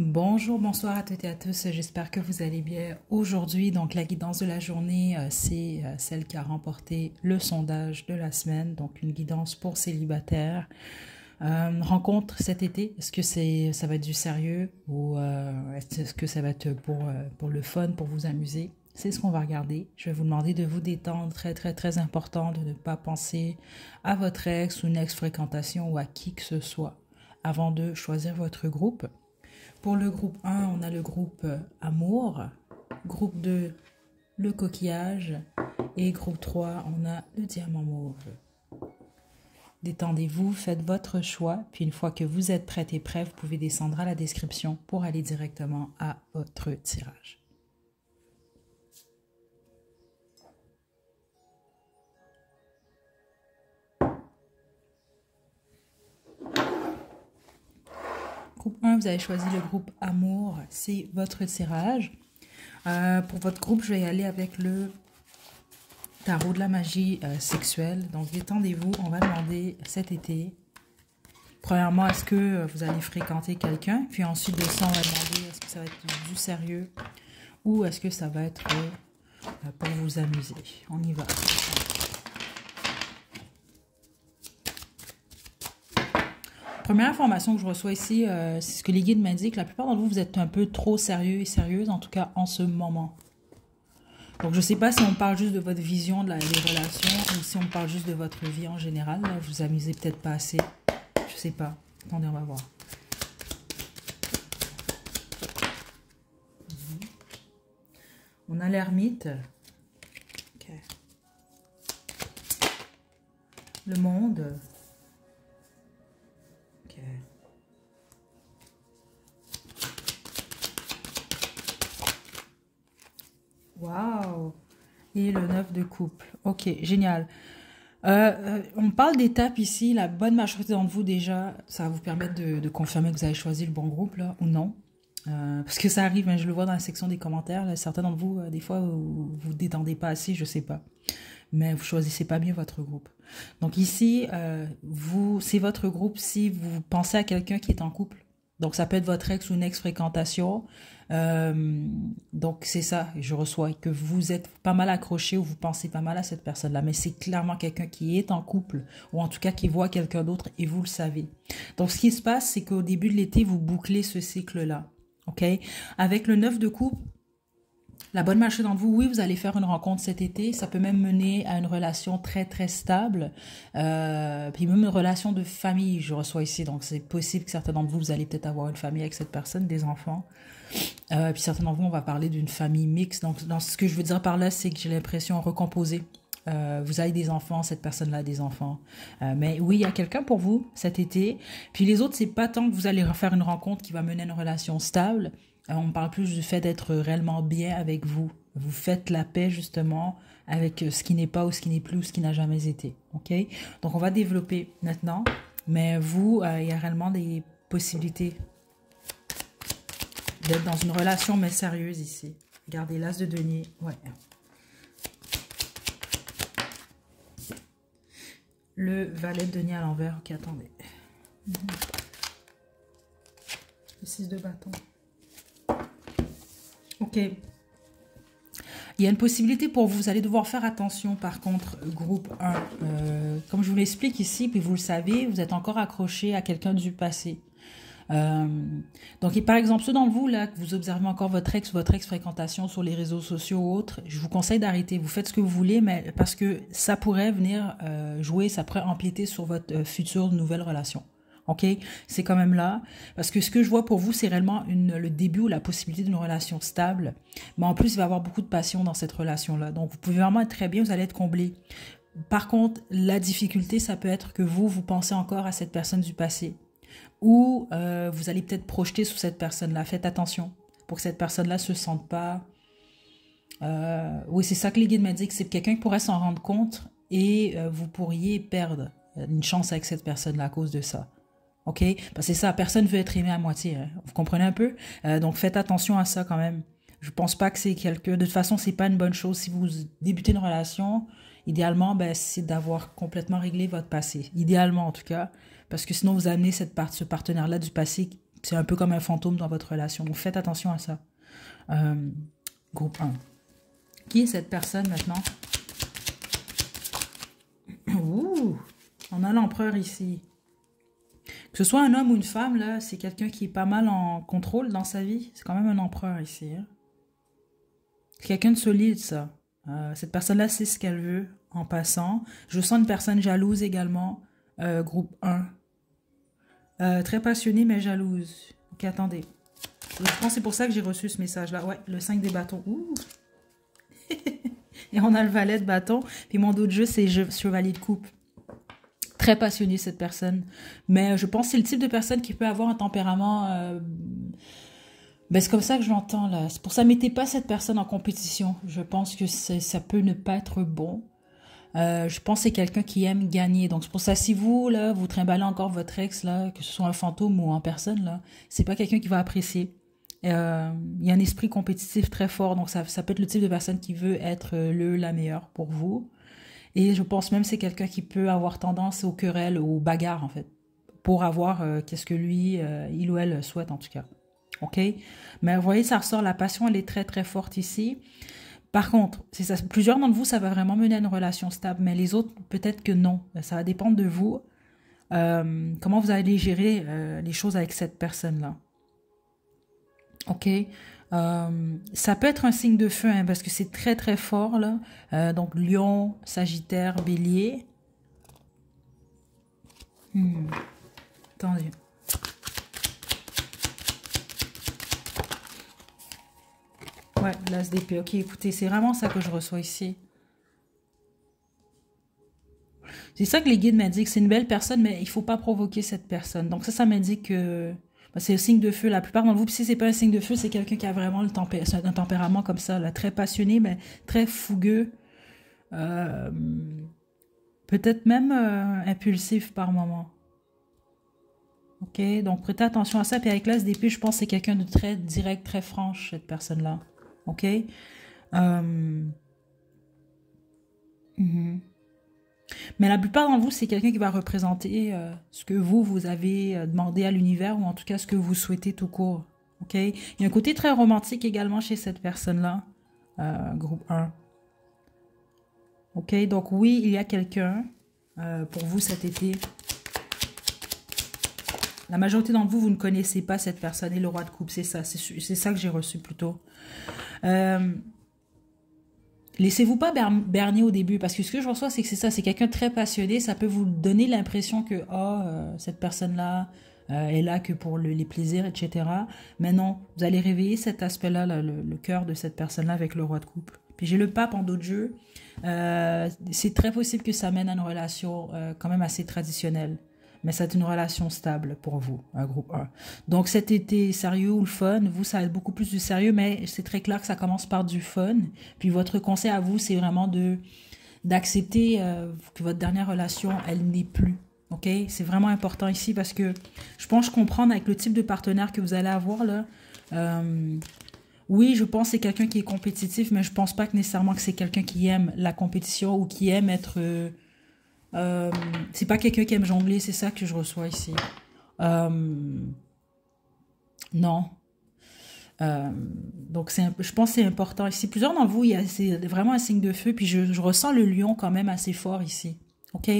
Bonjour, bonsoir à toutes et à tous. J'espère que vous allez bien. Aujourd'hui, donc la guidance de la journée, c'est celle qui a remporté le sondage de la semaine. Donc une guidance pour célibataires. Rencontre cet été. Est-ce que ça va être du sérieux ou est-ce que ça va être pour le fun, pour vous amuser? C'est ce qu'on va regarder. Je vais vous demander de vous détendre. Très, très, très important de ne pas penser à votre ex ou une ex-fréquentation ou à qui que ce soit avant de choisir votre groupe. Pour le groupe 1, on a le groupe Amour. Groupe 2, le coquillage. Et groupe 3, on a le diamant mauve. Détendez-vous, faites votre choix. Puis une fois que vous êtes prête et prêt, vous pouvez descendre à la description pour aller directement à votre tirage. Groupe 1, vous avez choisi le groupe Amour. C'est votre tirage. Pour votre groupe, je vais y aller avec le tarot de la magie sexuelle. Donc, détendez-vous. On va demander cet été. Premièrement, est-ce que vous allez fréquenter quelqu'un? Puis ensuite de ça, on va demander est-ce que ça va être du sérieux ou est-ce que ça va être pour vous amuser? On y va. Première information que je reçois ici, c'est ce que les guides m'indiquent. La plupart d'entre vous, vous êtes un peu trop sérieux et sérieuse, en tout cas en ce moment. Donc, je ne sais pas si on parle juste de votre vision des relations ou si on parle juste de votre vie en général. Là, vous amusez peut-être pas assez. Je ne sais pas. Attendez, on va voir. On a l'ermite. Okay. Le monde. Okay. Wow. Et le 9 de coupe. Ok, génial. On parle d'étapes ici. La bonne majorité d'entre vous, déjà, ça va vous permettre de confirmer que vous avez choisi le bon groupe, là, ou non. Parce que ça arrive, hein, je le vois dans la section des commentaires. Là, certains d'entre vous, des fois, vous ne détendez pas assez, je sais pas. Mais vous choisissez pas bien votre groupe. Donc ici, c'est votre groupe si vous pensez à quelqu'un qui est en couple. Donc ça peut être votre ex ou une ex-fréquentation. Donc c'est ça, je reçois que vous êtes pas mal accroché ou vous pensez pas mal à cette personne-là. Mais c'est clairement quelqu'un qui est en couple ou en tout cas qui voit quelqu'un d'autre et vous le savez. Donc ce qui se passe, c'est qu'au début de l'été, vous bouclez ce cycle-là. OK? Avec le 9 de coupe, la bonne marché d'entre vous, oui, vous allez faire une rencontre cet été. Ça peut même mener à une relation très, très stable. Puis même une relation de famille, je reçois ici. Donc, c'est possible que certains d'entre vous, vous allez peut-être avoir une famille avec cette personne, des enfants. Puis certains d'entre vous, on va parler d'une famille mixte. Donc, dans ce que je veux dire par là, c'est que j'ai l'impression recomposée. Vous avez des enfants, cette personne-là a des enfants. Mais oui, il y a quelqu'un pour vous cet été. Puis les autres, c'est pas tant que vous allez refaire une rencontre qui va mener à une relation stable. On parle plus du fait d'être réellement bien avec vous. Vous faites la paix justement avec ce qui n'est pas ou ce qui n'est plus ou ce qui n'a jamais été. OK? Donc on va développer maintenant. Mais vous, il y a réellement des possibilités d'être dans une relation mais sérieuse ici. Regardez l'as de denier. Ouais. Le valet de denier à l'envers. Ok, attendez. Le 6 de bâton. Ok. Il y a une possibilité pour vous. Vous allez devoir faire attention, par contre, groupe 1. Comme je vous l'explique ici, puis vous le savez, vous êtes encore accroché à quelqu'un du passé. Donc, par exemple, ceux d'entre vous, là, que vous observez encore votre ex-fréquentation sur les réseaux sociaux ou autres, je vous conseille d'arrêter. Vous faites ce que vous voulez, mais parce que ça pourrait venir jouer, ça pourrait empiéter sur votre future nouvelle relation. OK? C'est quand même là. Parce que ce que je vois pour vous, c'est réellement le début ou la possibilité d'une relation stable. Mais en plus, il va y avoir beaucoup de passion dans cette relation-là. Donc, vous pouvez vraiment être très bien, vous allez être comblé. Par contre, la difficulté, ça peut être que vous pensez encore à cette personne du passé. Ou vous allez peut-être projeter sur cette personne-là. Faites attention pour que cette personne-là ne se sente pas... Oui, c'est ça que les guides m'ont dit, que c'est quelqu'un qui pourrait s'en rendre compte et vous pourriez perdre une chance avec cette personne-là à cause de ça. OK? Parce que c'est ça, personne ne veut être aimé à moitié. Hein. Vous comprenez un peu? Donc, faites attention à ça quand même. Je pense pas que c'est quelqu'un... De toute façon, c'est pas une bonne chose. Si vous débutez une relation, idéalement, ben, c'est d'avoir complètement réglé votre passé. Idéalement, en tout cas. Parce que sinon, vous amenez ce partenaire-là du passé C'est un peu comme un fantôme dans votre relation. Donc, faites attention à ça. Groupe 1. Qui est cette personne maintenant? Ouh, on a l'empereur ici. Que ce soit un homme ou une femme, là, c'est quelqu'un qui est pas mal en contrôle dans sa vie. C'est quand même un empereur ici. Hein? C'est quelqu'un de solide, ça. Cette personne-là sait ce qu'elle veut en passant. Je sens une personne jalouse également. Groupe 1. Très passionnée, mais jalouse. Ok, attendez. Je pense que c'est pour ça que j'ai reçu ce message-là. Ouais, le 5 des bâtons. Ouh. Et on a le valet de bâton. Puis mon dos de jeu, c'est chevalier de coupe. Très passionné, cette personne. Mais je pense que c'est le type de personne qui peut avoir un tempérament... Ben, c'est comme ça que je l'entends, là. C'est pour ça, mettez pas cette personne en compétition. Je pense que ça peut ne pas être bon. Je pense que c'est quelqu'un qui aime gagner. Donc, c'est pour ça, si vous, là, vous trimballez encore votre ex, là, que ce soit un fantôme ou en personne, là, c'est pas quelqu'un qui va apprécier. Il y a un esprit compétitif très fort. Donc, ça peut être le type de personne qui veut être la meilleure pour vous. Et je pense même que c'est quelqu'un qui peut avoir tendance aux querelles, aux bagarres, en fait, pour avoir qu'est-ce que lui, il ou elle souhaite, en tout cas. OK? Mais vous voyez, ça ressort, la passion, elle est très, très forte ici. Par contre, c'est ça, plusieurs d'entre vous, ça va vraiment mener à une relation stable, mais les autres, peut-être que non. Ça va dépendre de vous. Comment vous allez gérer les choses avec cette personne-là. OK? Ça peut être un signe de feu, hein, parce que c'est très, très fort, là. Donc, Lion, Sagittaire, Bélier. Attendez. Ouais, l'as d'épée. Ok, écoutez, c'est vraiment ça que je reçois ici. C'est ça que les guides m'indiquent. C'est une belle personne, mais il ne faut pas provoquer cette personne. Donc ça m'indique que c'est un signe de feu. La plupart d'entre vous, puis si ce n'est pas un signe de feu, c'est quelqu'un qui a vraiment un tempérament comme ça, là, très passionné, mais très fougueux. Peut-être même impulsif par moment. Ok, donc prêtez attention à ça. Puis avec l'as d'épée, je pense que c'est quelqu'un de très direct, très franche, cette personne-là. OK? Mais la plupart d'entre vous, c'est quelqu'un qui va représenter ce que vous avez demandé à l'univers ou en tout cas ce que vous souhaitez tout court. OK? Il y a un côté très romantique également chez cette personne-là. Groupe 1. OK? Donc oui, il y a quelqu'un pour vous cet été. La majorité d'entre vous, vous ne connaissez pas cette personne et le roi de coupe. C'est ça. C'est ça que j'ai reçu plutôt. Laissez-vous pas berner au début, parce que ce que je reçois, c'est que c'est ça, c'est quelqu'un de très passionné, ça peut vous donner l'impression que cette personne-là est là que pour les plaisirs, etc. Mais non, vous allez réveiller cet aspect-là, le cœur de cette personne-là avec le roi de coupe. Puis j'ai le pape en dos de jeu. C'est très possible que ça mène à une relation quand même assez traditionnelle. Mais c'est une relation stable pour vous, un groupe 1. Donc cet été sérieux ou le fun, vous, ça va être beaucoup plus du sérieux, mais c'est très clair que ça commence par du fun. Puis votre conseil à vous, c'est vraiment d'accepter que votre dernière relation, elle n'est plus. OK? C'est vraiment important ici parce que je pense comprendre avec le type de partenaire que vous allez avoir, là. Oui, je pense que c'est quelqu'un qui est compétitif, mais je pense pas que nécessairement que c'est quelqu'un qui aime la compétition ou qui aime être... c'est pas quelqu'un qui aime jongler, c'est ça que je reçois ici. Non. Donc je pense que c'est important ici. Plusieurs d'entre vous, c'est vraiment un signe de feu, puis je ressens le lion quand même assez fort ici. OK?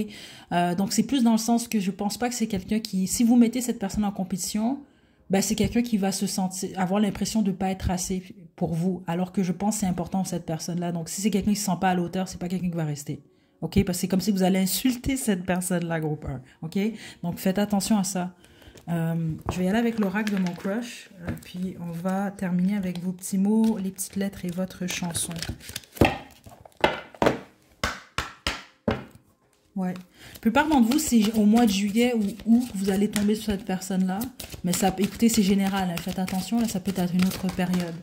Donc c'est plus dans le sens que je pense pas que c'est quelqu'un qui... Si vous mettez cette personne en compétition, ben c'est quelqu'un qui va se sentir, avoir l'impression de pas être assez pour vous, alors que je pense que c'est important pour cette personne-là. Donc si c'est quelqu'un qui se sent pas à la hauteur, c'est pas quelqu'un qui va rester. OK? Parce que c'est comme si vous allez insulter cette personne-là, groupe 1. OK? Donc, faites attention à ça. Je vais y aller avec l'oracle de mon crush. Puis, on va terminer avec vos petits mots, les petites lettres et votre chanson. Ouais. La plupart d'entre vous, c'est au mois de juillet ou août que vous allez tomber sur cette personne-là. Mais ça, écoutez, c'est général. Hein. Faites attention, là, ça peut être une autre période.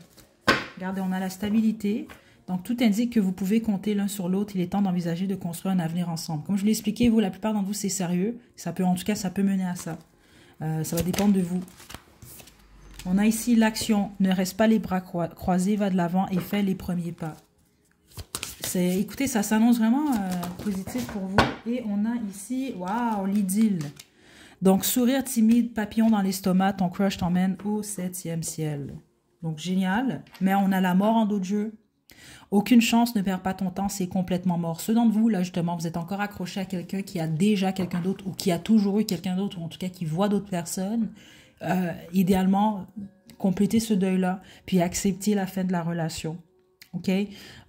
Regardez, on a la stabilité. Donc, tout indique que vous pouvez compter l'un sur l'autre. Il est temps d'envisager de construire un avenir ensemble. Comme je l'ai expliqué, vous, la plupart d'entre vous, c'est sérieux. Ça peut, en tout cas, ça peut mener à ça. Ça va dépendre de vous. On a ici l'action. Ne reste pas les bras croisés, va de l'avant et fais les premiers pas. Écoutez, ça s'annonce vraiment positif pour vous. Et on a ici, waouh, l'idylle. Donc, sourire timide, papillon dans l'estomac, ton crush t'emmène au 7e ciel. Donc, génial. Mais on a la mort en dos de jeu. Aucune chance, ne perds pas ton temps, c'est complètement mort. Ceux d'entre vous, là, justement, vous êtes encore accroché à quelqu'un qui a déjà quelqu'un d'autre ou qui a toujours eu quelqu'un d'autre ou en tout cas qui voit d'autres personnes. Idéalement, complétez ce deuil-là puis acceptez la fin de la relation. OK?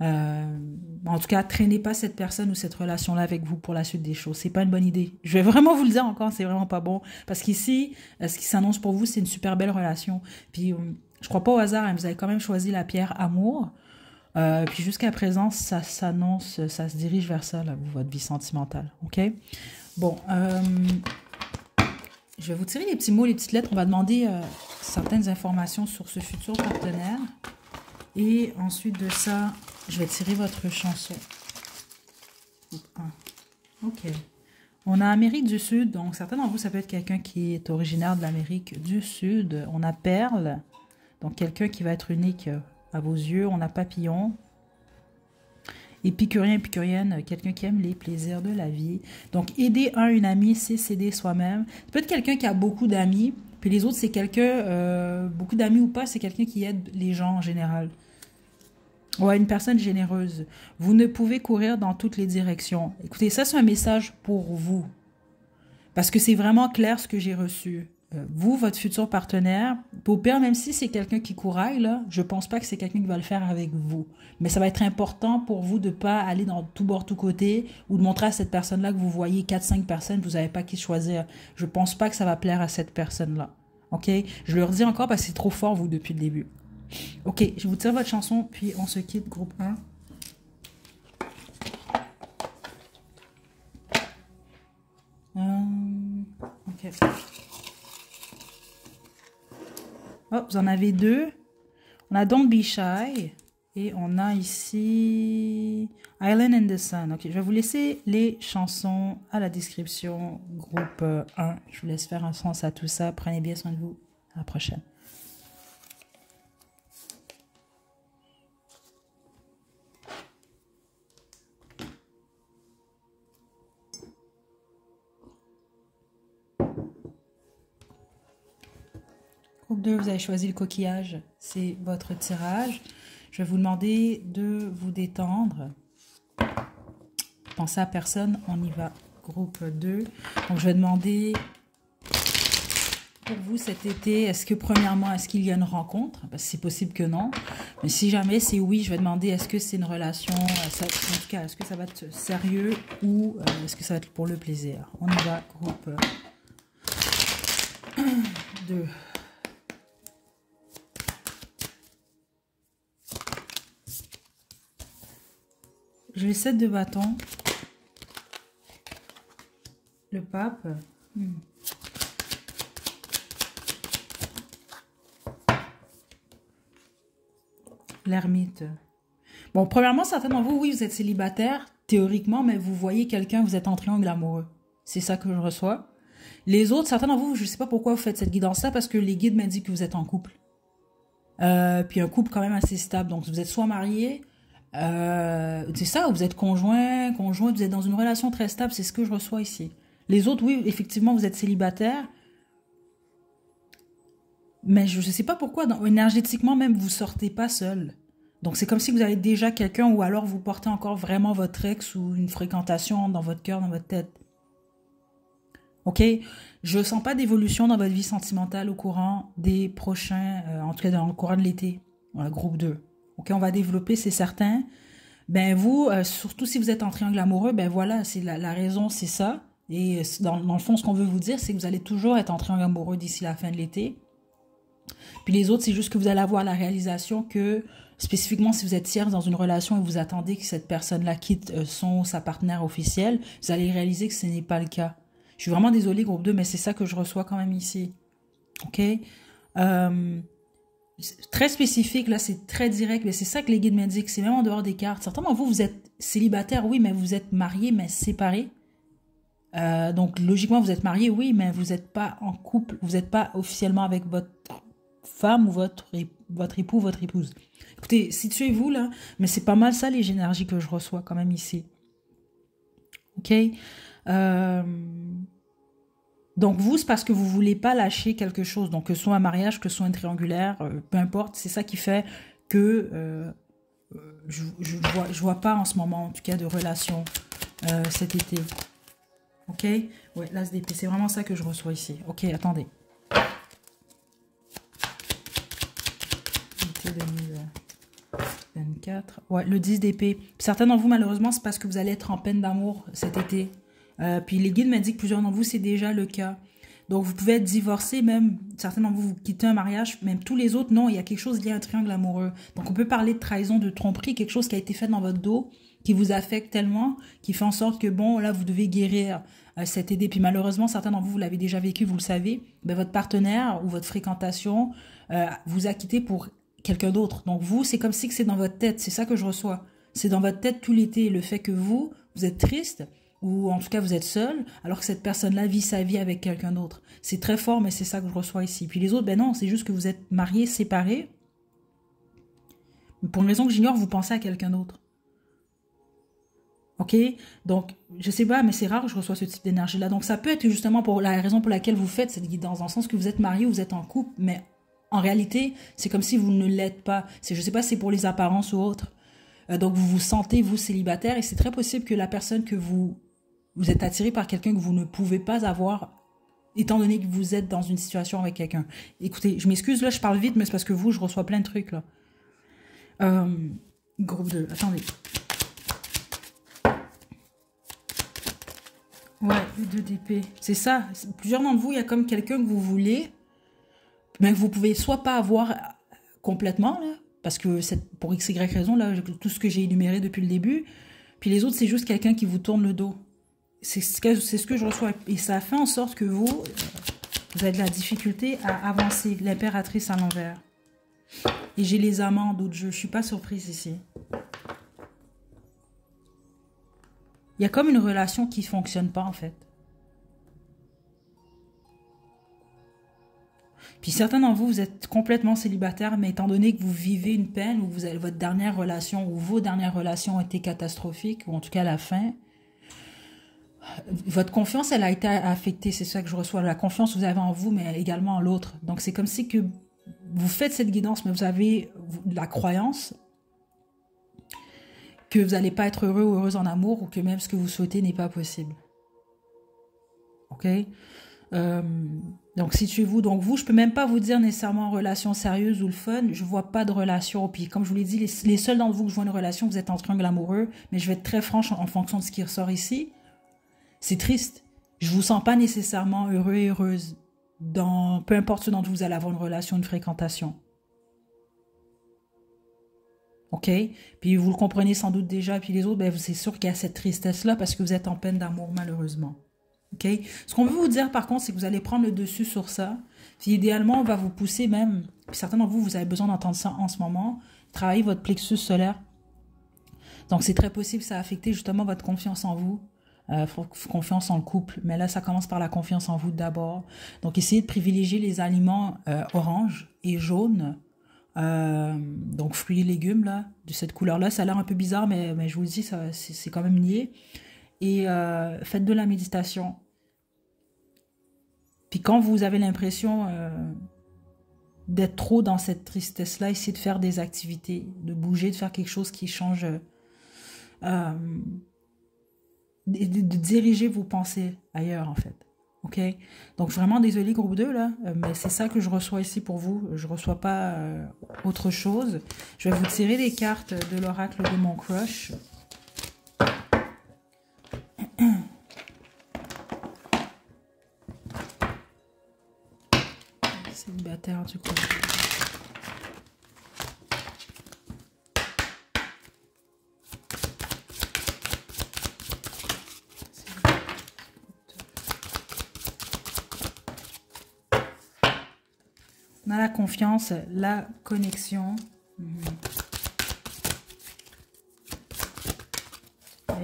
En tout cas, traînez pas cette personne ou cette relation-là avec vous pour la suite des choses. C'est pas une bonne idée. Je vais vraiment vous le dire encore, c'est vraiment pas bon. Parce qu'ici, ce qui s'annonce pour vous, c'est une super belle relation. Puis, je crois pas au hasard, hein, vous avez quand même choisi la pierre amour. Puis jusqu'à présent, ça s'annonce, ça se dirige vers ça, là, votre vie sentimentale. OK? Bon, je vais vous tirer les petits mots, les petites lettres. On va demander certaines informations sur ce futur partenaire. Et ensuite de ça, je vais tirer votre chanson. OK. On a Amérique du Sud. Donc, certains d'entre vous, ça peut être quelqu'un qui est originaire de l'Amérique du Sud. On a Perle. Donc, quelqu'un qui va être unique à vos yeux. On a Papillon. Épicurien, épicurienne, quelqu'un qui aime les plaisirs de la vie. Donc, aider une amie, c'est s'aider soi-même. Ça peut être quelqu'un qui a beaucoup d'amis. Puis les autres, c'est quelqu'un, beaucoup d'amis ou pas, c'est quelqu'un qui aide les gens en général. Ouais, une personne généreuse. Vous ne pouvez courir dans toutes les directions. Écoutez, ça, c'est un message pour vous. Parce que c'est vraiment clair ce que j'ai reçu. Vous, votre futur partenaire, pour père, même si c'est quelqu'un qui couraille, là, je pense pas que c'est quelqu'un qui va le faire avec vous. Mais ça va être important pour vous de pas aller dans tout bord, tout côté, ou de montrer à cette personne-là que vous voyez 4-5 personnes, vous n'avez pas qui choisir. Je pense pas que ça va plaire à cette personne-là. OK? Je le redis encore parce que c'est trop fort, vous, depuis le début. OK, je vous tire votre chanson, puis on se quitte, groupe 1. OK. Oh, vous en avez 2. On a Don't Be Shy. Et on a ici Island in the Sun. OK, je vais vous laisser les chansons à la description, groupe 1. Je vous laisse faire un sens à tout ça. Prenez bien soin de vous. À la prochaine. Groupe 2, vous avez choisi le coquillage, c'est votre tirage. Je vais vous demander de vous détendre. Pensez à personne, on y va. Groupe 2. Donc, je vais demander pour vous cet été, est-ce que premièrement, est-ce qu'il y a une rencontre? Parce que c'est possible que non. Mais si jamais c'est oui, je vais demander est-ce que c'est une relation, en tout cas, est-ce que ça va être sérieux ou est-ce que ça va être pour le plaisir? On y va, groupe 2. J'ai le 7 de bâton. Le pape. L'ermite. Bon, premièrement, certains d'entre vous, oui, vous êtes célibataire, théoriquement, mais vous voyez quelqu'un, vous êtes en triangle amoureux. C'est ça que je reçois. Les autres, certains d'entre vous, je ne sais pas pourquoi vous faites cette guidance-là, parce que les guides m'indiquent que vous êtes en couple. Puis un couple quand même assez stable. Donc, vous êtes soit marié... c'est ça, vous êtes conjointe, vous êtes dans une relation très stable, c'est ce que je reçois ici. Les autres, oui, effectivement, vous êtes célibataire, mais je ne sais pas pourquoi, énergétiquement même, vous sortez pas seul. Donc c'est comme si vous avez déjà quelqu'un ou alors vous portez encore vraiment votre ex ou une fréquentation dans votre cœur, dans votre tête. OK? Je ne sens pas d'évolution dans votre vie sentimentale au courant des prochains, en tout cas dans le courant de l'été, voilà, groupe 2. OK, on va développer, c'est certain. Ben vous, surtout si vous êtes en triangle amoureux, ben voilà, c'est la raison, c'est ça. Et dans le fond, ce qu'on veut vous dire, c'est que vous allez toujours être en triangle amoureux d'ici la fin de l'été. Puis les autres, c'est juste que vous allez avoir la réalisation que, spécifiquement si vous êtes tiers dans une relation et vous attendez que cette personne-là quitte sa partenaire officielle, vous allez réaliser que ce n'est pas le cas. Je suis vraiment désolée, groupe 2, mais c'est ça que je reçois quand même ici. OK? Très spécifique, là, c'est très direct, mais c'est ça que les guides m'indiquent, c'est même en dehors des cartes. Certainement, vous êtes célibataire, oui, mais vous êtes marié, mais séparé. Donc, logiquement, vous êtes marié, oui, mais vous n'êtes pas en couple, vous n'êtes pas officiellement avec votre femme ou votre époux, votre épouse. Écoutez, situez-vous, là, mais c'est pas mal ça, les énergies que je reçois quand même ici. OK? Donc vous, c'est parce que vous voulez pas lâcher quelque chose. Donc que ce soit un mariage, que ce soit un triangulaire, peu importe. C'est ça qui fait que je vois pas en ce moment, en tout cas, de relation cet été. Ok? Ouais, l'as d'épée, c'est vraiment ça que je reçois ici. Ok, attendez. Été 2024. Ouais, le 10 d'épée. Certains d'entre vous, malheureusement, c'est parce que vous allez être en peine d'amour cet été. Puis les guides m'indiquent que plusieurs d'entre vous, c'est déjà le cas. Donc, vous pouvez être divorcé, même certains d'entre vous, vous quittez un mariage, même tous les autres, non, il y a quelque chose lié à un triangle amoureux. Donc, on peut parler de trahison, de tromperie, quelque chose qui a été fait dans votre dos, qui vous affecte tellement, qui fait en sorte que, bon, là, vous devez guérir cette idée. Puis malheureusement, certains d'entre vous, vous l'avez déjà vécu, vous le savez, ben, votre partenaire ou votre fréquentation vous a quitté pour quelqu'un d'autre. Donc, vous, c'est comme si c'est dans votre tête, c'est ça que je reçois. C'est dans votre tête tout l'été, le fait que vous êtes triste, ou en tout cas vous êtes seul, alors que cette personne-là vit sa vie avec quelqu'un d'autre. C'est très fort, mais c'est ça que je reçois ici. Puis les autres, ben non, c'est juste que vous êtes mariés, séparés. Pour une raison que j'ignore, vous pensez à quelqu'un d'autre. Ok? Donc, je sais pas, mais c'est rare que je reçois ce type d'énergie-là. Donc, ça peut être justement pour la raison pour laquelle vous faites cette guidance, dans le sens que vous êtes marié, vous êtes en couple, mais en réalité, c'est comme si vous ne l'êtes pas. Je sais pas si c'est pour les apparences ou autre. Donc, vous vous sentez, vous, célibataire, et c'est très possible que la personne que vous êtes attiré par quelqu'un que vous ne pouvez pas avoir, étant donné que vous êtes dans une situation avec quelqu'un. Écoutez, je m'excuse, là, je parle vite, mais c'est parce que vous, je reçois plein de trucs, là. Groupe 2, attendez. Ouais, le 2 d'épée. C'est ça. Plusieurs d'entre vous, il y a comme quelqu'un que vous voulez, mais que vous pouvez soit pas avoir complètement, là, parce que c'est pour x, y raison, là, tout ce que j'ai énuméré depuis le début. Puis les autres, c'est juste quelqu'un qui vous tourne le dos. C'est ce que je reçois. Et ça fait en sorte que vous avez de la difficulté à avancer. L'impératrice à l'envers. Et j'ai les amants d'autres jeux. Je suis pas surprise ici. Il y a comme une relation qui fonctionne pas, en fait. Puis certains d'entre vous, vous êtes complètement célibataire, mais étant donné que vous vivez une peine, ou vous avez votre dernière relation, ou vos dernières relations ont été catastrophiques, ou en tout cas à la fin, votre confiance, elle a été affectée. C'est ça que je reçois. La confiance que vous avez en vous, mais également en l'autre. Donc, c'est comme si que vous faites cette guidance, mais vous avez la croyance que vous n'allez pas être heureux ou heureuse en amour, ou que même ce que vous souhaitez n'est pas possible. Ok? Donc, situez-vous. Donc, vous, je peux même pas vous dire nécessairement relation sérieuse ou le fun. Je vois pas de relation. Puis, comme je vous l'ai dit, les seuls d'entre vous que je vois une relation, vous êtes en triangle amoureux. Mais je vais être très franche en fonction de ce qui ressort ici. C'est triste. Je vous sens pas nécessairement heureux et heureuse. Peu importe ce dont vous allez avoir une relation, une fréquentation. Ok? Puis vous le comprenez sans doute déjà. Puis les autres, ben, c'est sûr qu'il y a cette tristesse-là parce que vous êtes en peine d'amour, malheureusement. Ok? Ce qu'on veut vous dire, par contre, c'est que vous allez prendre le dessus sur ça. Puis idéalement, on va vous pousser même. Puis certains d'entre vous, vous avez besoin d'entendre ça en ce moment. Travailler votre plexus solaire. Donc, c'est très possible que ça a affecté justement votre confiance en vous. Confiance en le couple, mais là ça commence par la confiance en vous d'abord. Donc essayez de privilégier les aliments orange et jaune, donc fruits et légumes là, de cette couleur là. Ça a l'air un peu bizarre, mais je vous le dis, c'est quand même lié. Et faites de la méditation. Puis quand vous avez l'impression d'être trop dans cette tristesse là, essayez de faire des activités, de bouger, de faire quelque chose qui change, de diriger vos pensées ailleurs, en fait. OK? Donc, vraiment désolé, groupe 2, là, mais c'est ça que je reçois ici pour vous. Je ne reçois pas autre chose. Je vais vous tirer des cartes de l'oracle de mon crush. Célibataire, du coup. On a la confiance, la connexion.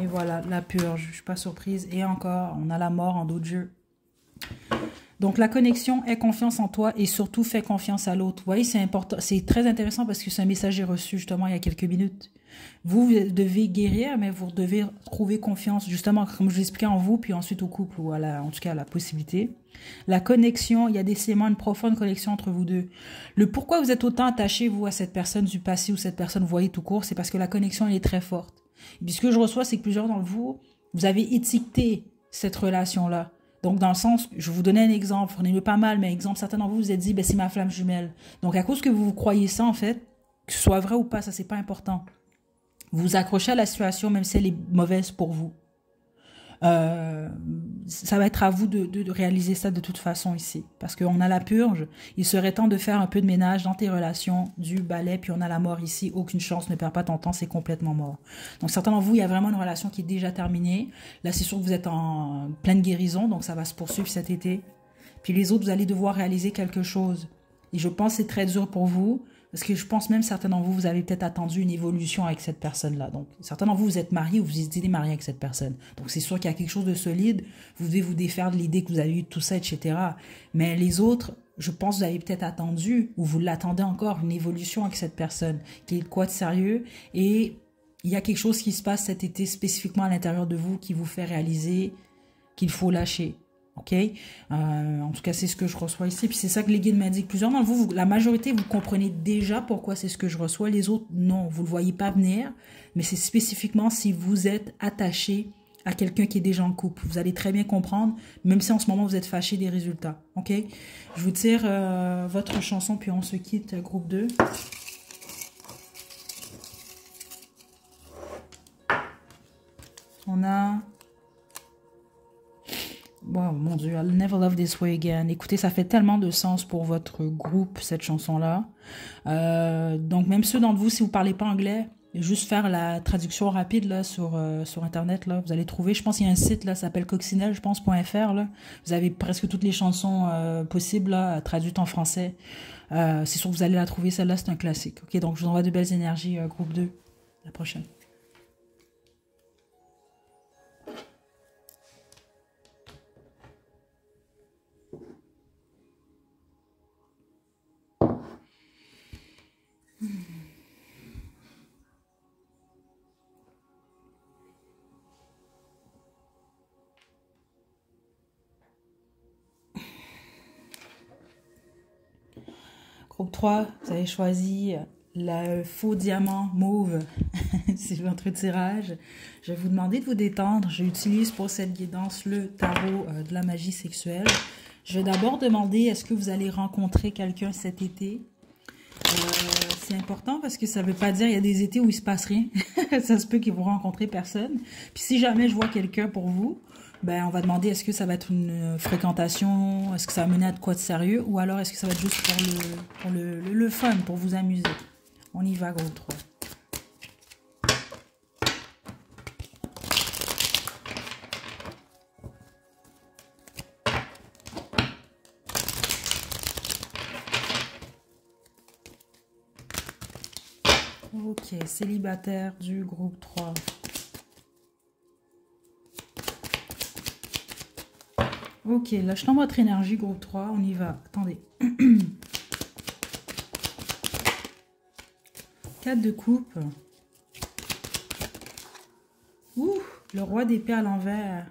Et voilà, la purge. Je ne suis pas surprise. Et encore, on a la mort en dos de jeu. Donc, la connexion, aie confiance en toi et surtout, fais confiance à l'autre. Vous voyez, c'est important, c'est très intéressant parce que c'est un message que j'ai reçu justement il y a quelques minutes. Vous devez guérir, mais vous devez trouver confiance, justement, comme je l'expliquais en vous, puis ensuite au couple, ou en tout cas à la possibilité. La connexion, il y a décidément une profonde connexion entre vous deux. Le pourquoi vous êtes autant attaché, vous, à cette personne du passé ou cette personne, vous voyez tout court, c'est parce que la connexion, elle est très forte. Et puis ce que je reçois, c'est que plusieurs d'entre vous, vous avez étiqueté cette relation-là. Donc, dans le sens, je vais vous donner un exemple, on est pas mal, mais exemple, certains d'entre vous vous êtes dit, ben, c'est ma flamme jumelle. Donc, à cause que vous croyez ça, en fait, que ce soit vrai ou pas, ça, c'est pas important. Vous vous accrochez à la situation, même si elle est mauvaise pour vous. Ça va être à vous de réaliser ça de toute façon ici. Parce qu'on a la purge. Il serait temps de faire un peu de ménage dans tes relations, du balai, puis on a la mort ici. Aucune chance, ne perds pas ton temps, c'est complètement mort. Donc certains d'entre vous, il y a vraiment une relation qui est déjà terminée. Là, c'est sûr que vous êtes en pleine guérison, donc ça va se poursuivre cet été. Puis les autres, vous allez devoir réaliser quelque chose. Et je pense que c'est très dur pour vous. Parce que je pense même certains d'entre vous, vous avez peut-être attendu une évolution avec cette personne-là. Donc, certains d'entre vous, vous êtes mariés ou vous étiez mariés avec cette personne. Donc, c'est sûr qu'il y a quelque chose de solide. Vous devez vous défaire de l'idée que vous avez eu tout ça, etc. Mais les autres, je pense que vous avez peut-être attendu, ou vous l'attendez encore, une évolution avec cette personne, qui est de quoi de sérieux. Et il y a quelque chose qui se passe cet été spécifiquement à l'intérieur de vous qui vous fait réaliser qu'il faut lâcher. OK? En tout cas, c'est ce que je reçois ici. Puis c'est ça que les guides m'indiquent. Plusieurs d'entre vous, la majorité, vous comprenez déjà pourquoi c'est ce que je reçois. Les autres, non, vous ne le voyez pas venir. Mais c'est spécifiquement si vous êtes attaché à quelqu'un qui est déjà en couple. Vous allez très bien comprendre, même si en ce moment vous êtes fâché des résultats. OK? Je vous tire votre chanson, puis on se quitte, groupe 2. On a... Wow, mon Dieu, I'll never love this way again. Écoutez, ça fait tellement de sens pour votre groupe, cette chanson-là. Donc, même ceux d'entre vous, si vous ne parlez pas anglais, juste faire la traduction rapide là, sur Internet, là, vous allez trouver, je pense qu'il y a un site, là, ça s'appelle coccinelle, je pense, .fr. Là. Vous avez presque toutes les chansons possibles là, traduites en français. C'est sûr que vous allez la trouver, celle-là, c'est un classique. Ok, donc je vous envoie de belles énergies, groupe 2. À la prochaine. Groupe 3, vous avez choisi le faux diamant mauve. C'est votre tirage. Je vais vous demander de vous détendre. J'utilise pour cette guidance le tarot de la magie sexuelle. Je vais d'abord demander est-ce que vous allez rencontrer quelqu'un cet été. C'est important parce que ça ne veut pas dire qu'il y a des étés où il ne se passe rien. Ça se peut que vous rencontrez personne. Puis si jamais je vois quelqu'un pour vous, ben, on va demander est-ce que ça va être une fréquentation, est-ce que ça va mener à de quoi de sérieux, ou alors est-ce que ça va être juste pour le fun, pour vous amuser. On y va, groupe 3. Ok, célibataire du groupe 3. Ok, lâchez votre énergie, groupe 3, on y va. Attendez. 4 de coupe. Ouh, le roi d'épée à l'envers.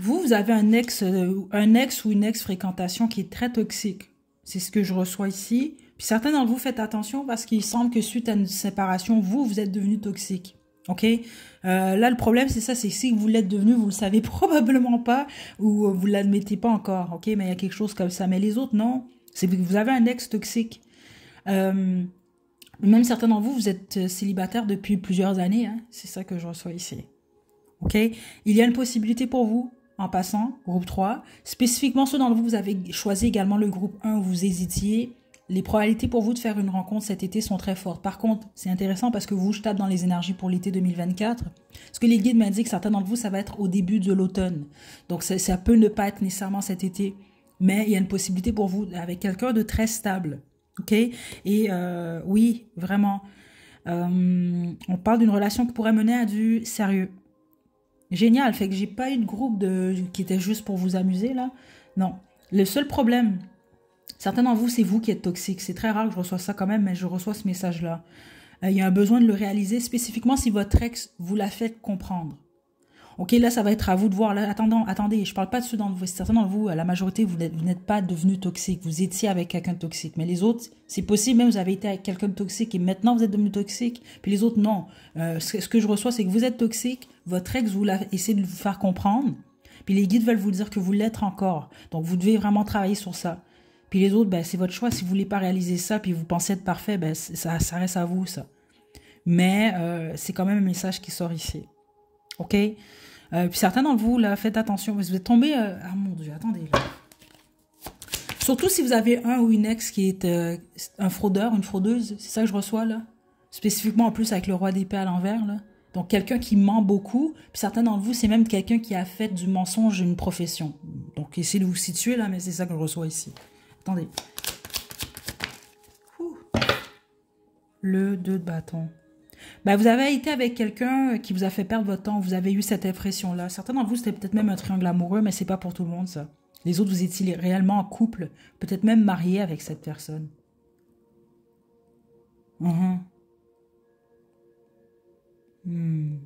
Vous avez un ex ou une ex-fréquentation qui est très toxique. C'est ce que je reçois ici. Puis certains d'entre vous, faites attention parce qu'il semble que suite à une séparation, vous êtes devenu toxique. OK? Là, le problème, c'est ça, c'est si vous l'êtes devenu, vous le savez probablement pas ou vous l'admettez pas encore. OK? Mais il y a quelque chose comme ça. Mais les autres, non. C'est que vous avez un ex toxique. Même certains d'entre vous, vous êtes célibataire depuis plusieurs années. Hein? C'est ça que je reçois ici. OK? Il y a une possibilité pour vous, en passant, groupe 3. Spécifiquement, ceux d'entre vous, vous avez choisi également le groupe 1 où vous hésitiez. Les probabilités pour vous de faire une rencontre cet été sont très fortes. Par contre, c'est intéressant parce que vous, je tape dans les énergies pour l'été 2024. Ce que les guides m'indiquent, certains d'entre vous, ça va être au début de l'automne. Donc, ça peut ne pas être nécessairement cet été. Mais il y a une possibilité pour vous avec quelqu'un de très stable. OK? Et oui, vraiment, on parle d'une relation qui pourrait mener à du sérieux. Génial. Fait que j'ai pas eu de groupe qui était juste pour vous amuser, là. Non. Le seul problème, certains d'entre vous, c'est vous qui êtes toxique. C'est très rare que je reçois ça quand même, mais je reçois ce message-là. Il y a un besoin de le réaliser spécifiquement si votre ex vous l'a fait comprendre. Ok, là, ça va être à vous de voir. Là, attendez, je parle pas de ceux d'entre vous. Certains d'entre vous, la majorité, vous n'êtes pas devenu toxique. Vous étiez avec quelqu'un de toxique. Mais les autres, c'est possible, même vous avez été avec quelqu'un de toxique et maintenant vous êtes devenu toxique. Puis les autres, non. Ce que je reçois, c'est que vous êtes toxique. Votre ex vous l'a essayé de vous faire comprendre. Puis les guides veulent vous dire que vous l'êtes encore. Donc vous devez vraiment travailler sur ça. Puis les autres, ben, c'est votre choix. Si vous voulez pas réaliser ça, puis vous pensez être parfait, ben, ça reste à vous, ça. Mais c'est quand même un message qui sort ici. OK? Puis certains d'entre vous, là, faites attention. Vous êtes tombé... ah mon Dieu, attendez. Là. Surtout si vous avez un ou une ex qui est un fraudeur, une fraudeuse. C'est ça que je reçois, là. Spécifiquement, en plus, avec le roi d'épée à l'envers, là. Donc, quelqu'un qui ment beaucoup. Puis certains d'entre vous, c'est même quelqu'un qui a fait du mensonge une profession. Donc, essayez de vous situer, là, mais c'est ça que je reçois ici. Attendez. Ouh. Le 2 de bâton. Ben, vous avez été avec quelqu'un qui vous a fait perdre votre temps. Vous avez eu cette impression-là. Certains d'entre vous, c'était peut-être même un triangle amoureux, mais c'est pas pour tout le monde, ça. Les autres, vous étiez réellement en couple. Peut-être même marié avec cette personne. Mhm. Hmm.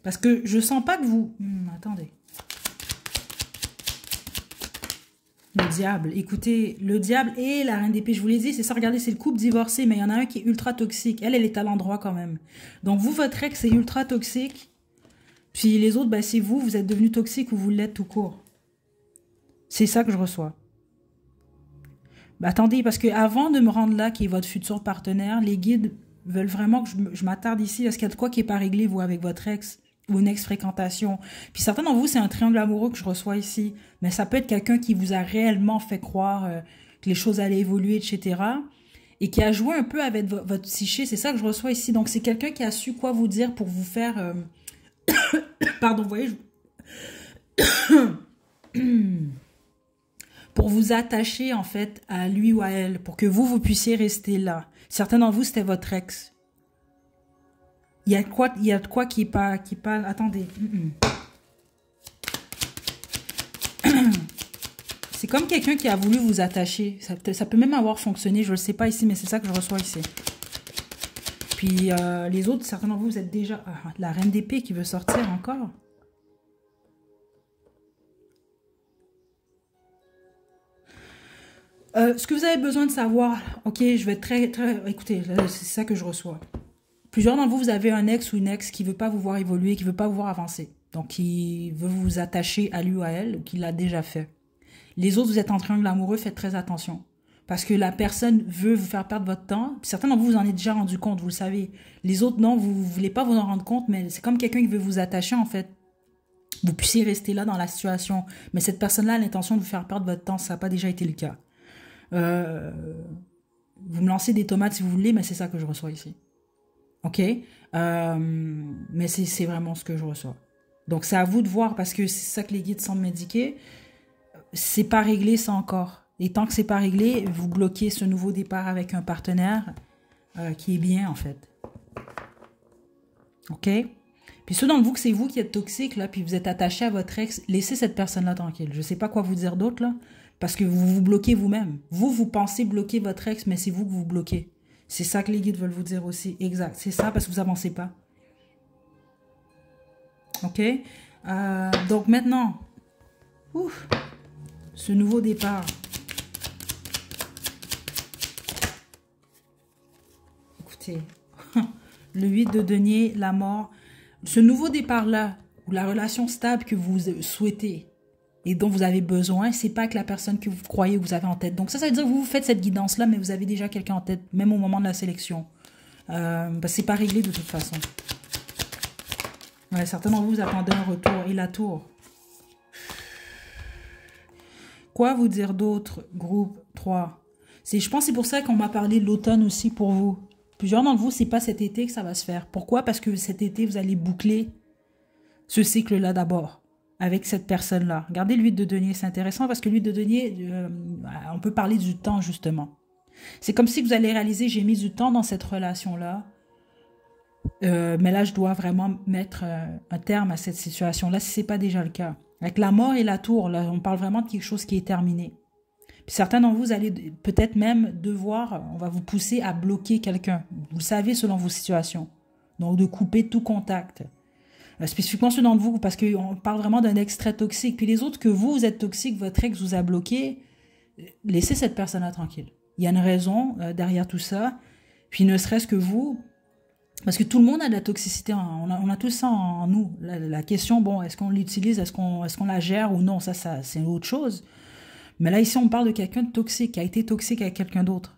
Parce que je sens pas que vous... attendez. Le diable. Écoutez, le diable et la reine d'épée, je vous l'ai dit, c'est ça, regardez, c'est le couple divorcé, mais il y en a un qui est ultra toxique. Elle est à l'endroit quand même. Donc vous, votre ex, c'est ultra toxique. Puis les autres, ben, c'est vous, vous êtes devenu toxique ou vous l'êtes tout court. C'est ça que je reçois. Ben, attendez, parce que avant de me rendre là, qui est votre futur partenaire, les guides veulent vraiment que je m'attarde ici. Est-ce qu'il y a de quoi qui n'est pas réglé, vous, avec votre ex ou une ex-fréquentation? Puis certains d'entre vous, c'est un triangle amoureux que je reçois ici. Mais ça peut être quelqu'un qui vous a réellement fait croire que les choses allaient évoluer, etc. Et qui a joué un peu avec votre psyché. C'est ça que je reçois ici. Donc, c'est quelqu'un qui a su quoi vous dire pour vous faire... Pardon, vous voyez... pour vous attacher, en fait, à lui ou à elle. Pour que vous puissiez rester là. Certains d'entre vous, c'était votre ex. Il y a de quoi qui est pas... Attendez. C'est comme quelqu'un qui a voulu vous attacher. Ça peut même avoir fonctionné, je ne le sais pas ici, mais c'est ça que je reçois ici. Puis les autres, certains d'entre vous, vous êtes déjà... la reine d'épée qui veut sortir encore. Ce que vous avez besoin de savoir, ok, je vais être très... Écoutez, c'est ça que je reçois. Plusieurs d'entre vous, vous avez un ex ou une ex qui ne veut pas vous voir évoluer, qui ne veut pas vous voir avancer. Donc, qui veut vous attacher à lui ou à elle, ou qui l'a déjà fait. Les autres, vous êtes en triangle amoureux, faites très attention. Parce que la personne veut vous faire perdre votre temps. Puis certains d'entre vous, vous en êtes déjà rendu compte, vous le savez. Les autres, non, vous ne voulez pas vous en rendre compte, mais c'est comme quelqu'un qui veut vous attacher, en fait. Vous puissiez rester là dans la situation. Mais cette personne-là a l'intention de vous faire perdre votre temps. Ça n'a pas déjà été le cas. Vous me lancez des tomates si vous voulez, mais c'est ça que je reçois ici. OK? Mais c'est vraiment ce que je reçois. Donc, c'est à vous de voir parce que c'est ça que les guides semblent m'indiquer. C'est pas réglé, ça encore. Et tant que c'est pas réglé, vous bloquez ce nouveau départ avec un partenaire qui est bien, en fait. OK? Puis ceux d'entre vous que c'est vous qui êtes toxique, là, puis vous êtes attaché à votre ex, laissez cette personne-là tranquille. Je sais pas quoi vous dire d'autre, là, parce que vous vous bloquez vous-même. Vous pensez bloquer votre ex, mais c'est vous que vous bloquez. C'est ça que les guides veulent vous dire aussi. Exact. C'est ça, parce que vous avancez pas. OK? Donc maintenant, ce nouveau départ. Écoutez, le 8 de denier, la mort. Ce nouveau départ-là, ou la relation stable que vous souhaitez et dont vous avez besoin, c'est pas que la personne que vous croyez que vous avez en tête. Donc ça veut dire que vous faites cette guidance-là, mais vous avez déjà quelqu'un en tête, même au moment de la sélection. Parce que c'est pas réglé de toute façon. Ouais, certains d'entre vous attendez un retour. Et la tour. Quoi vous dire d'autre, groupe 3? Je pense que c'est pour ça qu'on m'a parlé de l'automne aussi pour vous. Plusieurs d'entre vous, c'est pas cet été que ça va se faire. Pourquoi? Parce que cet été, vous allez boucler ce cycle-là d'abord, avec cette personne-là. Regardez l'huile de denier, c'est intéressant parce que l'huile de denier, on peut parler du temps, justement. C'est comme si vous allez réaliser, j'ai mis du temps dans cette relation-là. Mais là, je dois vraiment mettre un terme à cette situation-là, si ce n'est pas déjà le cas. Avec la mort et la tour, là, on parle vraiment de quelque chose qui est terminé. Puis certains d'entre vous allez peut-être même devoir, on va vous pousser à bloquer quelqu'un. Vous le savez selon vos situations. Donc, de couper tout contact. Spécifiquement ceux d'entre vous, parce qu'on parle vraiment d'un ex très toxique. Puis les autres, que vous êtes toxique, votre ex vous a bloqué, laissez cette personne-là tranquille. Il y a une raison derrière tout ça. Puis ne serait-ce que vous, parce que tout le monde a de la toxicité, on a tout ça en nous. La question, bon, est-ce qu'on l'utilise, est-ce qu'on la gère ou non, ça c'est une autre chose. Mais là, ici, on parle de quelqu'un de toxique, qui a été toxique avec quelqu'un d'autre.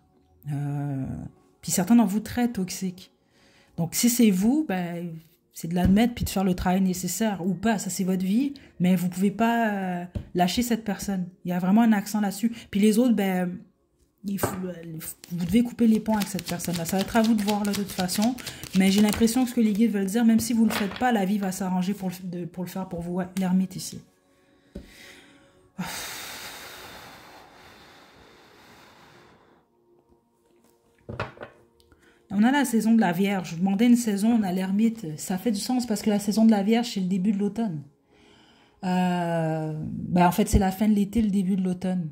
Puis certains d'entre vous très toxiques. Donc, si c'est vous, ben, c'est de l'admettre puis de faire le travail nécessaire ou pas. Ça, c'est votre vie, mais vous pouvez pas lâcher cette personne. Il y a vraiment un accent là-dessus. Puis les autres, ben, vous devez couper les ponts avec cette personne-là. Ça va être à vous de voir, là, de toute façon. Mais j'ai l'impression que ce que les guides veulent dire, même si vous ne le faites pas, la vie va s'arranger pour le faire pour vous. Ouais, l'ermite ici. On a la saison de la Vierge. Je demandais une saison, on a l'ermite. Ça fait du sens parce que la saison de la Vierge, c'est le début de l'automne. En fait, c'est la fin de l'été, le début de l'automne.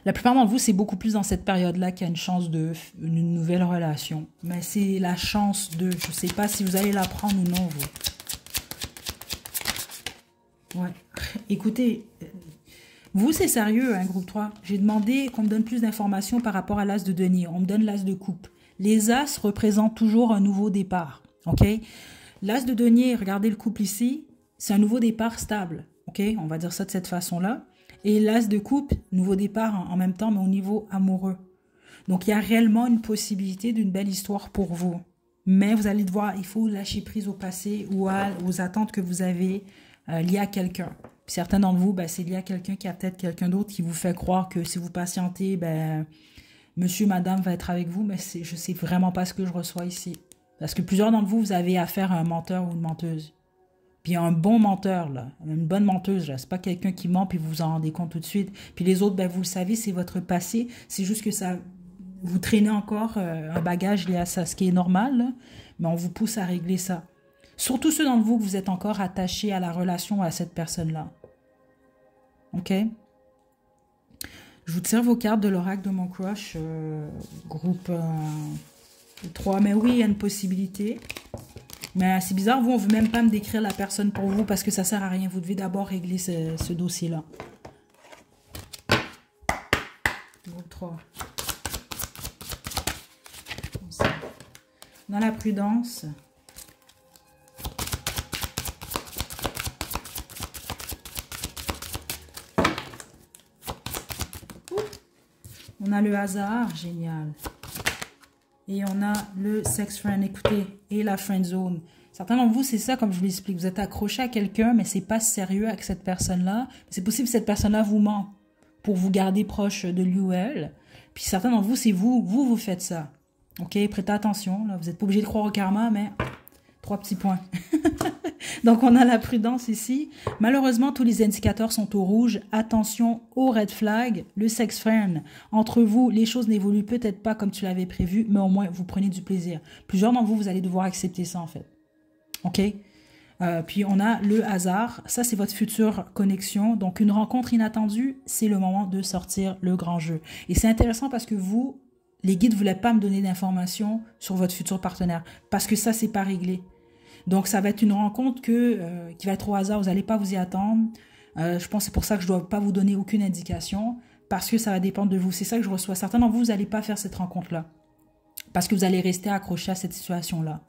La plupart d'entre vous, c'est beaucoup plus dans cette période-là qu'il y a une chance d'une nouvelle relation. Mais c'est la chance de... Je ne sais pas si vous allez la prendre ou non, vous. Ouais. Écoutez... Vous, c'est sérieux, hein, groupe 3. J'ai demandé qu'on me donne plus d'informations par rapport à l'as de denier. On me donne l'as de coupe. Les as représentent toujours un nouveau départ. OK? L'as de denier, regardez le couple ici, c'est un nouveau départ stable. OK? On va dire ça de cette façon-là. Et l'as de coupe, nouveau départ en même temps, mais au niveau amoureux. Donc, il y a réellement une possibilité d'une belle histoire pour vous. Mais vous allez devoir, il faut lâcher prise au passé ou aux attentes que vous avez liées à quelqu'un. Certains d'entre vous, ben, c'est lié à quelqu'un qui a peut-être quelqu'un d'autre qui vous fait croire que si vous patientez, ben, monsieur, madame va être avec vous, mais je ne sais vraiment pas ce que je reçois ici. Parce que plusieurs d'entre vous, vous avez affaire à un menteur ou une menteuse. Puis un bon menteur, là, une bonne menteuse, là, c'est pas quelqu'un qui ment puis vous vous en rendez compte tout de suite. Puis les autres, ben, vous le savez, c'est votre passé. C'est juste que ça, vous traînez encore un bagage lié à ça, ce qui est normal, là, mais on vous pousse à régler ça. Surtout ceux d'entre vous que vous êtes encore attachés à la relation à cette personne-là. OK? Je vous tire vos cartes de l'oracle de mon crush, groupe 3. Mais oui, il y a une possibilité. Mais c'est bizarre, vous, on ne veut même pas me décrire la personne pour vous parce que ça ne sert à rien. Vous devez d'abord régler ce dossier-là. Groupe 3. Dans la prudence... On a le hasard, génial. Et on a le sex friend, écoutez, et la friend zone. Certains d'entre vous, c'est ça, comme je vous l'explique. Vous êtes accroché à quelqu'un, mais c'est pas sérieux avec cette personne-là. C'est possible que cette personne-là vous ment pour vous garder proche de lui ou elle. Puis certains d'entre vous, c'est vous faites ça. OK, prêtez attention. Là. Vous n'êtes pas obligé de croire au karma, mais 3 petits points. Donc, on a la prudence ici. Malheureusement, tous les indicateurs sont au rouge. Attention au red flag, le sex friend. Entre vous, les choses n'évoluent peut-être pas comme tu l'avais prévu, mais au moins, vous prenez du plaisir. Plusieurs d'entre vous, vous allez devoir accepter ça, en fait. OK? Puis, on a le hasard. Ça, c'est votre future connexion. Donc, une rencontre inattendue, c'est le moment de sortir le grand jeu. Et c'est intéressant parce que vous, les guides ne voulaient pas me donner d'informations sur votre futur partenaire parce que ça, c'est pas réglé. Donc, ça va être une rencontre qui va être au hasard. Vous n'allez pas vous y attendre. Je pense que c'est pour ça que je ne dois pas vous donner aucune indication parce que ça va dépendre de vous. C'est ça que je reçois. Certains d'entre vous, vous n'allez pas faire cette rencontre-là parce que vous allez rester accroché à cette situation-là.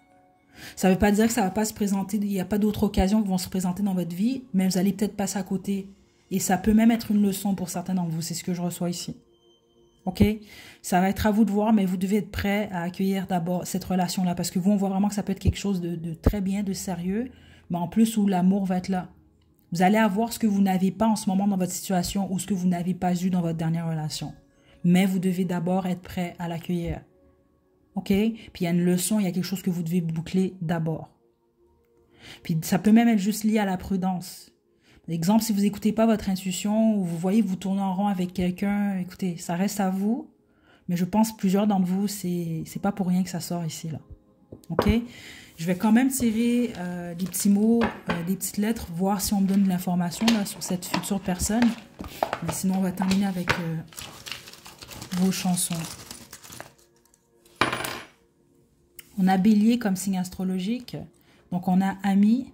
Ça ne veut pas dire que ça ne va pas se présenter. Il n'y a pas d'autres occasions qui vont se présenter dans votre vie, mais vous allez peut-être passer à côté. Et ça peut même être une leçon pour certains d'entre vous. C'est ce que je reçois ici. OK? Ça va être à vous de voir, mais vous devez être prêt à accueillir d'abord cette relation-là. Parce que vous, on voit vraiment que ça peut être quelque chose de très bien, de sérieux, mais en plus où l'amour va être là. Vous allez avoir ce que vous n'avez pas en ce moment dans votre situation ou ce que vous n'avez pas eu dans votre dernière relation. Mais vous devez d'abord être prêt à l'accueillir. OK? Puis il y a une leçon, il y a quelque chose que vous devez boucler d'abord. Puis ça peut même être juste lié à la prudence. Par exemple, si vous n'écoutez pas votre intuition ou vous voyez que vous tournez en rond avec quelqu'un, écoutez, ça reste à vous. Mais je pense que plusieurs d'entre vous, c'est pas pour rien que ça sort ici, là. OK? Je vais quand même tirer des petits mots, des petites lettres, voir si on me donne de l'information là sur cette future personne. Mais sinon, on va terminer avec vos chansons. On a Bélier comme signe astrologique. Donc, on a ami.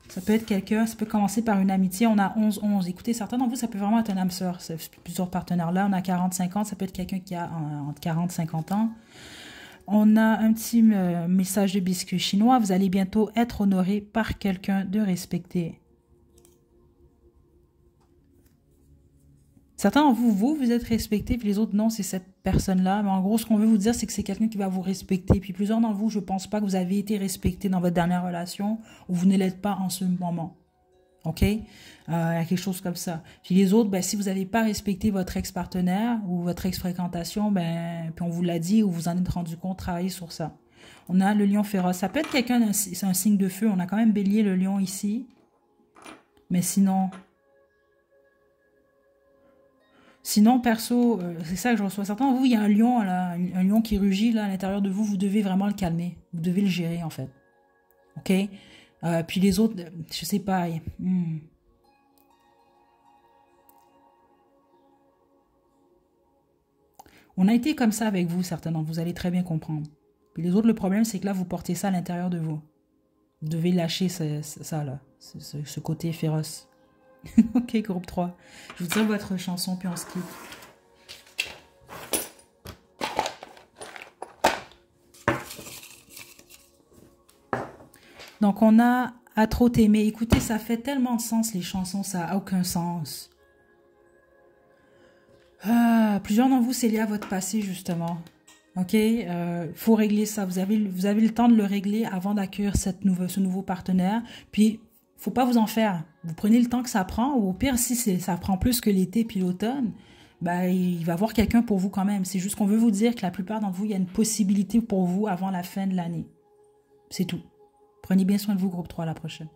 Ça peut être quelqu'un, ça peut commencer par une amitié. On a 11-11. Écoutez, certains d'entre vous, ça peut vraiment être un âme sœur. Plusieurs partenaires là. On a 40-50. Ça peut être quelqu'un qui a entre 40 et 50 ans. On a un petit message de biscuit chinois. Vous allez bientôt être honoré par quelqu'un de respecté. Certains d'entre vous, vous êtes respecté, puis les autres, non, c'est cette personne-là. Mais en gros, ce qu'on veut vous dire, c'est que c'est quelqu'un qui va vous respecter. Puis plusieurs d'entre vous, je ne pense pas que vous avez été respecté dans votre dernière relation ou vous ne l'êtes pas en ce moment. OK? Il y a quelque chose comme ça. Puis les autres, ben, si vous n'avez pas respecté votre ex-partenaire ou votre ex-fréquentation, ben, puis on vous l'a dit ou vous en êtes rendu compte, travaillez sur ça. On a le lion féroce. Ça peut être quelqu'un, c'est un signe de feu. On a quand même Bélier, le lion ici. Mais sinon... Sinon, perso, c'est ça que je reçois. Certains, vous, il y a un lion, là, un lion qui rugit là, à l'intérieur de vous. Vous devez vraiment le calmer. Vous devez le gérer, en fait. OK? Puis les autres, je sais pas. On a été comme ça avec vous, certains d'entre vous. Vous allez très bien comprendre. Puis les autres, le problème, c'est que là, vous portez ça à l'intérieur de vous. Vous devez lâcher ça, là. Ce côté féroce. OK, groupe 3. Je vous tire votre chanson, puis on se quitte. Donc, on a « À trop t'aimer ». Écoutez, ça fait tellement de sens, les chansons, ça n'a aucun sens. Plusieurs d'entre vous, c'est lié à votre passé, justement. OK? Faut régler ça. Vous avez le temps de le régler avant d'accueillir ce nouveau partenaire. Puis, faut pas vous en faire. Vous prenez le temps que ça prend, ou au pire, si ça prend plus que l'été puis l'automne, ben, il va y avoir quelqu'un pour vous quand même. C'est juste qu'on veut vous dire que la plupart d'entre vous, il y a une possibilité pour vous avant la fin de l'année. C'est tout. Prenez bien soin de vous, groupe 3, à la prochaine.